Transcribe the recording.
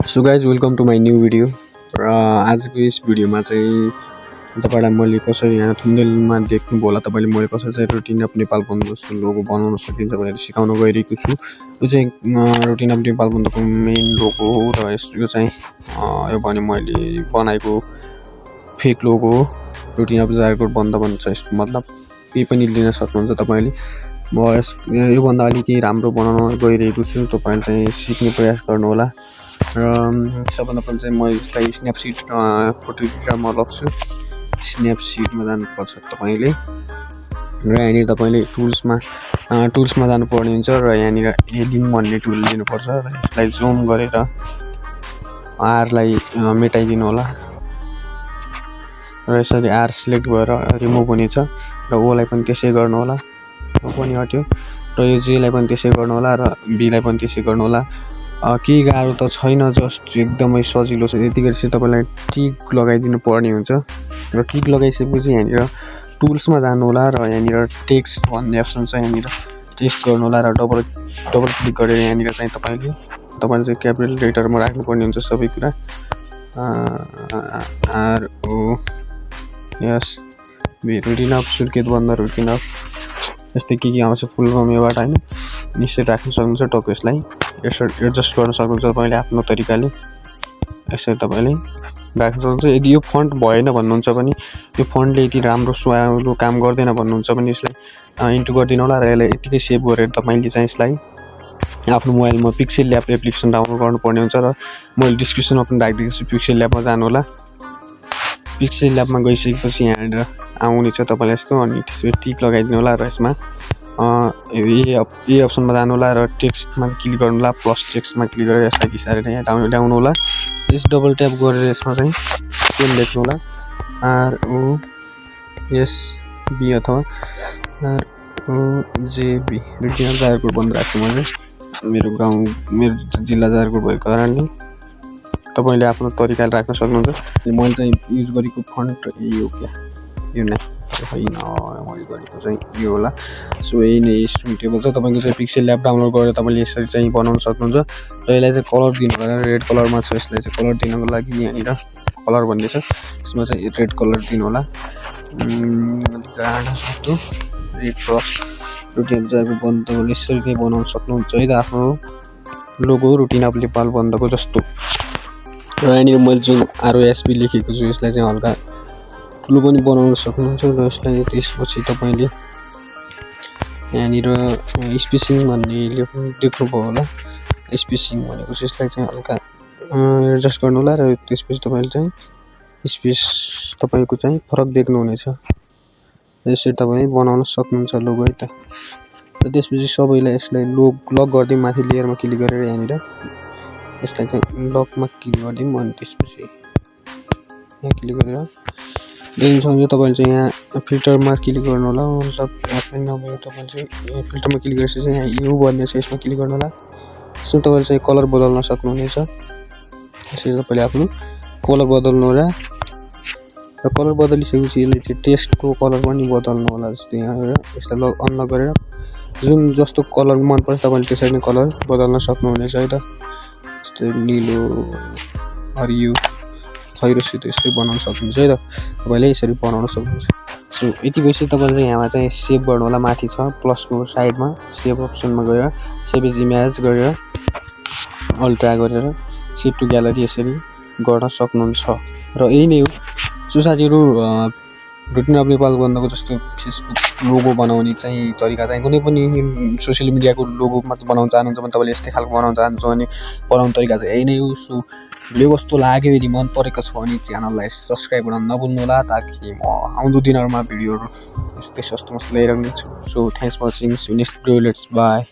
So guys welcome to my new video र आजको यस भिडियोमा चाहिँ तपाईलाई मैले कसरी यहाँ थम्बनेलमा देख्नुभयो होला तपाईले मैले कसरी चाहिँ रुटिन अफ नेपाल बन्द जस्तो लोगो बनाउन सकिन्छ भनेर सिकाउन गइरहेको छु। यो चाहिँ रुटिन अफ नेपाल बन्दको मेन लोगो हो र यो चाहिँ यो भने मैले बनाएको फेक लोगो हो। रुटिन अफ जारकोट बन्द भन्छ यसको मतलब केही पनि लिन सक्नुहुन्छ तपाईले। म योभन्दा अलिकति राम्रो बनाउन गइरहेको छु, तपाईले चाहिँ सिक्ने प्रयास गर्नु होला। र सबभन्दा पहिला चाहिँ म यसलाई स्न्यापसिट फोटो खिचेर म लग्छु। स्न्यापसिटमा जानुपर्छ तपाईले र यहाँनिर तपाईले टुल्समा जानुपर्ने हुन्छ र यहाँनिर एडिङ भन्ने टुल लिनुपर्छ र यसलाई जुम गरेर आरलाई मेटाइदिनु होला र यसरी आर सिलेक्ट भएर रिमुभ हुनेछ र ओलाई पनि त्यसै गर्नु होला। ओ पनि हट्यो र यो जेलाई पनि त्यसै गर्नु होला र बीलाई पनि त्यसै गर्नु होला। केही गाह्रो त छैन, जस्ट एकदमै सजिलो छ। यति गरी चाहिँ तपाईलाई टिक लगाइदिनु पर्ने हुन्छ र टिक लगाइसकेपछि यहाँनिर टुल्समा जानु होला र यहाँनिर टेक्स्ट भन्ने अप्सन छ, यहाँनिर टेक्स्ट गर्नु होला र डबल क्लिक गरेर यहाँनिर चाहिँ तपाईले चाहिँ क्यापिटल लेटरमा राख्नुपर्ने हुन्छ सबै कुरा। आर ओ यस रुटिन अफ सुर्खेत बन्द रुटिन अफ यस्तै के आउँछ फुल फर्म योबाट हैन, निश्चय राख्न सक्नुहुन्छ। टक यसलाई एडजस्ट गर्न सक्नुहुन्छ तपाईले आफ्नो तरिकाले। यसरी तपाईले राख्न सक्नुहुन्छ। यदि यो फन्ट भएन भन्नुहुन्छ भने, यो फन्टले यति राम्रो सुहाउँदो काम गर्दैन भन्नुहुन्छ भने यसलाई इन्टु गरिदिनु होला र यसलाई यतिकै सेभ गरेर तपाईले चाहिँ यसलाई आफ्नो मोबाइलमा पिक्सेल ल्याब एप्लिकेसन डाउनलोड गर्नुपर्ने हुन्छ र मैले डिस्क्रिप्सनमा पनि राखिदिएको छु। पिक्सेल ल्याबमा जानु होला। पिक्सेल ल्याबमा गइसकेपछि यहाँनिर आउनेछ तपाईलाई यस्तो, अनि त्यसपछि टिक लगाइदिनु होला र यसमा ए अप्सनमा जानु होला र टेक्स्टमा क्लिक गर्नु होला। प्लस टेक्स्टमा क्लिक गरेर यसलाई घिसारेर यहाँ ल्याउनु होला। यस डबल ट्याप गरेर यसमा चाहिँ पेन लेख्नु होला, आर ओ एस बी अथवा आर ओ जे बी। रुटिन अफ जारकोट बन्द राख्छु मैले, मेरो जिल्ला जारकोट भएको कारणले। तपाईले आफ्नो तरिकाले राख्न सक्नुहुन्छ। मैले चाहिँ युज गरेको फन्ट यो क्या, यो नै होइन, मैले गरेको चाहिँ यो होला। सो यही नै सुटेबल छ। तपाईको चाहिँ पिक्सेल ल्याब डाउनलोड गरेर तपाईले यसरी चाहिँ बनाउन सक्नुहुन्छ र यसलाई चाहिँ कलर दिनु होला। रेड कलरमा छ, यसलाई चाहिँ कलर दिनको लागि यहाँनिर कलर भन्ने छ, यसमा चाहिँ रेड कलर दिनु होला। गाडा सक्दो रेड क्रस रुटिन जारकोट बन्दको यसरी चाहिँ बनाउन सक्नुहुन्छ है त, आफ्नो लोगो रुटिन अफ नेपाल बन्दको जस्तो। र यहाँनिर मैले जुन आरओएसबी लेखेको छु यसलाई चाहिँ हल्का ठुलो पनि बनाउन सक्नुहुन्छ र यसलाई त्यसपछि तपाईले यहाँनिर स्पेसिङ भन्ने देख्नुभयो होला। स्पेसिङ भनेको चाहिँ यसलाई चाहिँ हल्का एडजस्ट गर्नु होला र त्यसपछि तपाईले चाहिँ स्पेस तपाईको चाहिँ फरक देख्नुहुनेछ। यसरी तपाईले बनाउन सक्नुहुन्छ लोगो है त। र त्यसपछि सबैलाई यसलाई लक गर्दै माथि लेयरमा क्लिक गरेर यहाँनिर यसलाई चाहिँ लकमा क्लिक गरिदिउँ, अनि त्यसपछि यहाँ क्लिक गरेर देखिन्छ। तपाईले चाहिँ यहाँ फिल्टरमा क्लिक गर्नु होला। मतलब यहाँ नभए तपाईले चाहिँ फिल्टरमा क्लिक गरेपछि चाहिँ यहाँ यु भन्ने छ, यसमा क्लिक गर्नु होला। यसमा तपाईले चाहिँ कलर बदल्न सक्नुहुनेछ। यसरी तपाईले आफ्नो कलर बदल्नु होला र कलर बदलिसकेपछि यसले चाहिँ टेक्स्टको कलर पनि बदल्नु होला। जस्तै यहाँ यसलाई अनलक गरेर जुन जस्तो कलर मन पर्छ तपाईले त्यसरी नै कलर बदल्न सक्नुहुनेछ है त। जस्तै निलो, हरियो, खैरोसित यस्तै बनाउन सक्नुहुन्छ है त। तपाईले यसरी बनाउन सक्नुहुन्छ। सो यति भएपछि तपाईले चाहिँ यहाँमा चाहिँ सेभ गर्नु होला। माथि छ प्लसको साइडमा सेभ अप्सनमा गएर सेभ एज इमेज गरेर अल्ट्रा गरेर सेभ टु ग्यालरी यसरी गर्न सक्नुहुन्छ। र यही नै हो। सो साथीहरु, रुटिन अफ नेपाल बन्दको जस्तो फेसबुक लोगो बनाउने चाहिँ तरिका चाहिँ कुनै पनि सोसियल मिडियाको लोगो मात्र बनाउन चाहनुहुन्छ भने तपाईले यस्तै खालको बनाउन चाहनुहुन्छ भने बनाउने तरिका चाहिँ यही नै हो। सो भिडियो कस्तो लाग्यो, यदि मन परेको छ भने च्यानललाई सब्स्क्राइब गर्न नभुल्नु होला, ताकि म आउँदो दिनहरुमा भिडियोहरु यस्तै सस्तो मस्तो ल्याइरहने छु। So thanks for watching. Next video let's by.